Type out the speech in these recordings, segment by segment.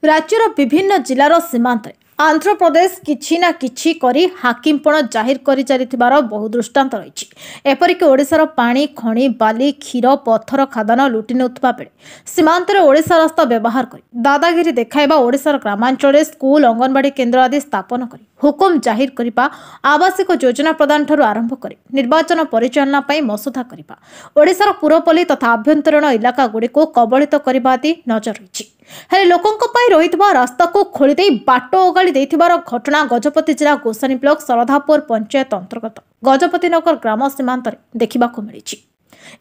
राज्यर विभिन्न जिलार सीमांत आंध्र प्रदेश किछि ना किछि करी हाकिमपण जाहिर करि चलिथिबार बहु दृष्टांत रही। एपरिक ओडिशार पानी खणी बाली क्षीर पत्थर खादान लुटि नेउथबा बेले सीमांतरे ओडिशा रास्ता व्यवहार करी दादागिरी देखाइबा ओडिशार ग्रामांचल स्कूल अंगनवाड़ी केन्द्र आदि स्थापन करी हुकुम जाहिर करिबा आवासिक योजना प्रदान ठरू आरंभ करी निर्वाचन परिचालना पई मसुदा करिबा ओडिशार पुरपल्ली तथा आभ्यंतरीण इलाका गुड़िक कबलित करबा आदि नजर रही। हेले लोकंक पई रहितबा रास्ता को खोली देई बाट ओगाली देथिबार घटना गजपति जिला गोसानी ब्लॉक सरधापुर पंचायत अंतर्गत गजपति नगर ग्राम सीमांत देखा मिली।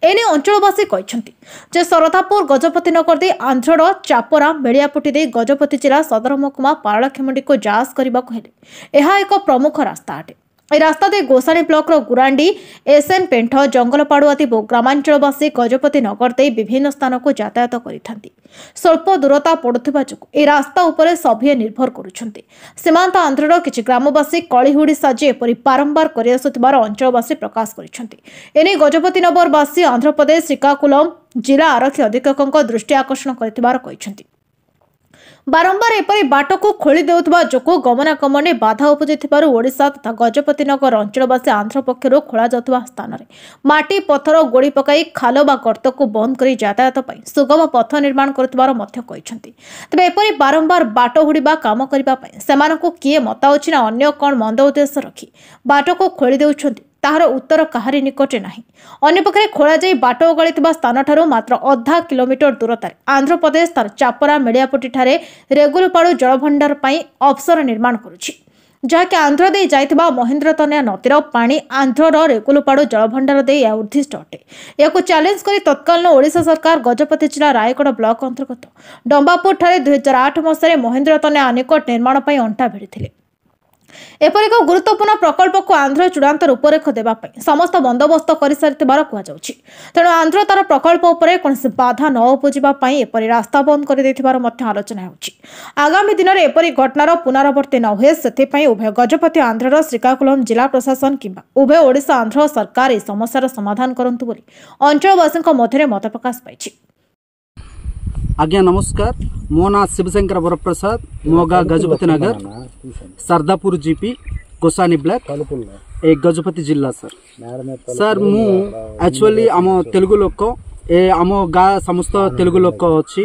एने अंचलवासी कहते जे सरधापुर गजपति नगर दे आंध्रर चापरा मेड़ियापटी दे गजपति जिला सदर महकुमा पारलाखेमुंडी को जास करने को हेले यह एक प्रमुख रास्ता अटे। ए रास्ता दे गोसानी ब्लॉक गुरांडी एसएन पेंठ जंगलपाड़ू आदि ग्रामांचलवासी गजपति नगर दे विभिन्न स्थान को यातायात करिथांती। स्वल्प दूरता पड़ुथिबा जोगु ए रास्ता उपरे सभे निर्भर करुछंती। सीमांत आंध्रर किछि ग्रामवासी कलिहुडी साजे एपरि बारंबार करि आसुथिबार अंचलवासी प्रकाश करिछंती। एने गजपति नगरवासी आंध्र प्रदेश श्रीकाकुलम जिला आरक्षी अधीक्षकଙ୍କ दृष्टि आकर्षण करिथिबार कहिछंती। बारंबार एपरी बाट को खोली देउथबा जोको गमनागमन बाधा उपजिथिबारु ओडिशा तथा गजपति नगर अंचलवासी आंध्र पक्षर खोला जाउथबा स्थान रे माटी पत्थर गोड़ी पकाई खाल बा गर्त को बंद करी यातायात पई सुगम पथ निर्माण करथिबार मध्य कहिसंती। तबे एपरी बारंबार बाट हुडिबा काम करिबा पई सेमानकु किए मताउछि ना अन्य कोन मंद उद्देश्य रखी बाट को खोली देउछंती ताहार उत्तर काहारी निकटे नाही। अन्य पक्षे खोला जाई बाट ओगाळिथिबा स्थान ठारू मात्र आधा किलोमीटर दूरतार आंध्र प्रदेश तार चापरा मेड़ियापटी ठारे रेगुलपाड़ू जलभंडार पई अवसर निर्माण करुछि जहाँकि आंध्र दे जाइथिबा महेंद्र तनया नदीर पानी आंध्रर रेगुलपाड़ू जलभंडार दे उद्दिष्ट अटे। याकु चैलेंज करी तत्कालीन ओडिशा सरकार गजपति जिला रायगढ़ ब्लॉक अंतर्गत डंबापुर ठारे 2008 मसीह महेंद्र तनया निकट निर्माण पई अंटा भिड़िथिले। एपर एक गुरुत्वपूर्ण प्रकल्प को आंध्र चूड़ांत रूपरेख देवा समस्त बंदोबस्त कर सारिथिबार कुहाଯାଉଛି। तेणु आंध्र तार प्रकल्प उपरे कोनोसी बाधा न उपजिबा पई एपरि रास्ता बंद कर देथिबार मध्य आलोचना होछि। आगामी दिन में एपरि घटनार पुनरावृत्ति न हुए सेथिपई उभय गजपति आंध्रर श्रीकाकुलम जिला प्रशासन किंबा उभय ओडिशा आंध्र सरकार ए समस्यार समाधान करंतु बोली अंचलवासीक मध्य मत प्रकाश पाइछि। आज्ञा नमस्कार, मो ना शिवशंकर वरप्रसाद मोगा गजपति नगर सरदापुर जीपी गोसानी ब्लॉक एक गजपति जिला सर मु एक्चुअली आम तेलुगु लोक ए आम गा समस्त तेलुगु लोक अच्छी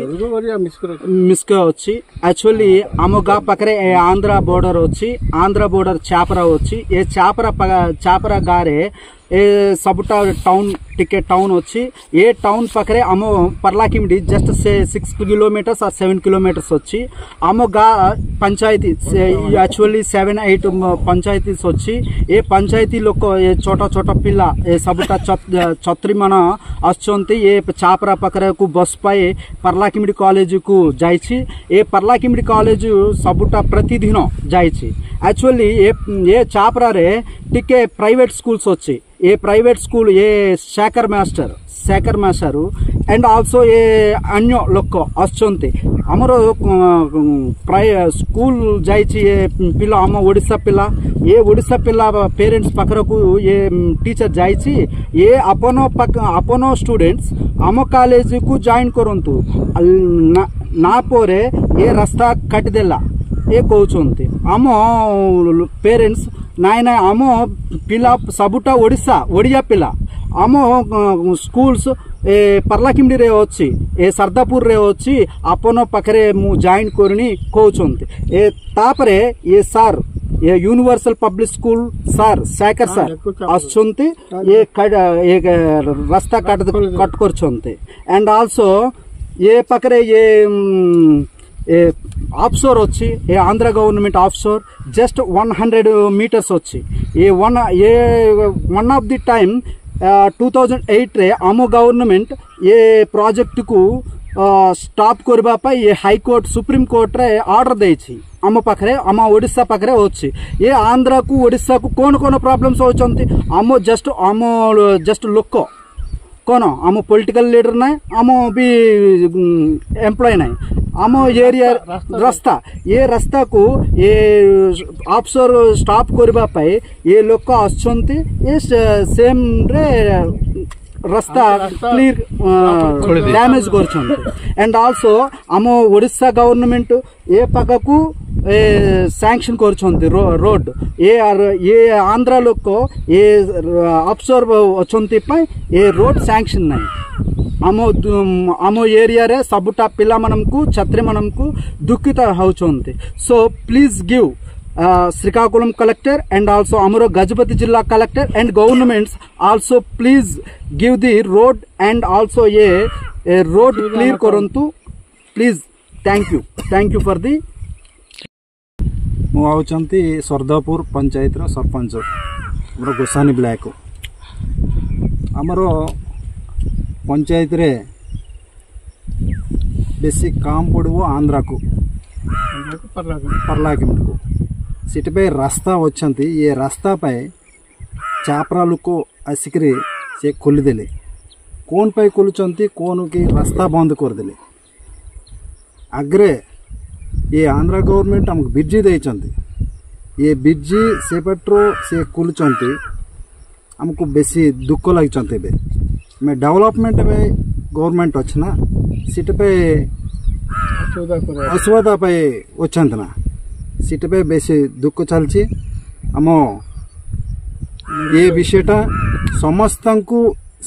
मिस्क अच्छी एक्चुअली आम गा पाखरे आंध्रा बॉर्डर अच्छी आंध्रा बॉर्डर चापरा अच्छी ए चापरा गाँ रे ए सबुटा टाउन टिके टाउन अच्छी ये टाउन पाखरे आम पर्लाकिमिडी जस्ट से 6 किलोमीटर्स और 7 किलोमीटर्स अच्छी आम गा पंचायती एक्चुअली 7-8 पंचायती अच्छी ये पंचायती लोक ये छोटा छोटा पिला ये सबुटा छत्री मन आसुचंती ये चापरा पाखरे को बस पाए पर्लाकिमिडी कॉलेज को जाइछि। ये पर्लाकिमिडी कॉलेज सबुटा प्रतिदिन जाइछि। एक्चुअली ये चापरा रे टिके प्राइवेट स्कूल्स अच्छी ये प्राइवेट स्कूल ये शेखर मास्टर एंड आल्सो ये अन्य लोक आसुचंती हमरो प्राय स्कूल जाइछि ये पिला हम ओडिशा पिला ये ओडिशा पिला पेरेंट्स पाखर को ये टीचर जाइछि ये अपन स्टूडेंट्स आम कॉलेज को जॉइन करंतु ना पोरे ये रास्ता काट देला ये कहउचंती आम पेरेंट्स नाई नाई आम पिला सबुटा ओडिया पिला आम स्कूल्स पर्लाकिमिडी रे अच्छी ए सरदापुर रे अच्छी आपन पाखरे मु जॉइन करनी कहउचंती ए तापरे ये सर ये universal public school sir Shekhar sir आसुचंती ये रास्ता कट करछंती एंड आल्सो ये पाखरे ये ऑफशोर अच्छी ये Andhra government offshore just 100 metres अच्छी ये वन ऑफ द टाइम 2008 रे आम गवर्नमेंट ये प्रोजेक्ट को स्टॉप करबा पई ये हाई कोर्ट सुप्रीम कोर्ट रे ऑर्डर देछि आम पाखरे आम ओडिशा पाखरे अच्छी ये आंध्र को ओडिशा को कौन प्रॉब्लम्स होचंती आम जस्ट लोक कौन आम पॉलिटिकल लीडर ना आम भी एम्प्लॉय ना आम एरिया रास्ता को ये ऑफशोर स्टॉप करबा पाए ये लोक आसुचंती ये सेम रे रास्ता क्लियर डैमेज कर एंड आल्सो आम ओडिशा गवर्नमेंट ए पकू सैंक्शन कर रोड ये आंध्र लोक ये अब्सर्व ये रोड सैंक्शन नहीं आम एरिया रे सबुटा पिला मनमकु छात्री मनमकु दुखित होचोंती so please give Srikakulam collector and also Amuro Gajapati Jilla collector and governments also please give the road and also a road clear korantu please thank you for the मु आउचंती सरदापुर पंचायत रो सरपंच हमरो गोसानी ब्लैक हमरो पंचायत रे बेसी काम पड़ो आंध्रा को पर्लाकिमट को सिटी रास्ता वच्चंती ये रास्ता पे चापरा लोक आसिकरी से खोलीदेले कौन पे खोलुचंती कौन के रास्ता बंद करदेले आग्रे ये आंध्र गवर्नमेंट हमको ब्रिज देचंती ये ब्रिज से पट्रो से खोलुचंती हमको बेसी दुख लगी बे मैं डेवलपमेंट में गवर्नमेंट अच्छना सिटी पे असुविधा पे वचंत ना सीट पे बेसी दुख चलची आम ये विषयटा समस्त को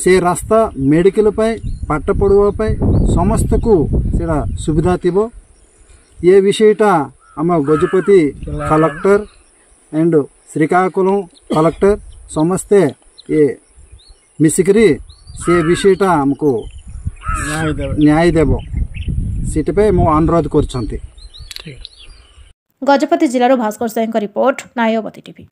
से रास्ता मेडिकल पाठ पढ़वा समस्त को सेटा सुविधा थिबो ये विषयटा आम Gajapati collector and Srikakulam collector समस्ते ये मिसिकरी से विषयटा हमको न्याय देव सीट पे मो अनुरोध करछंती। गजपति जिलार भास्कर साईं रिपोर्ट नायवती टीवी।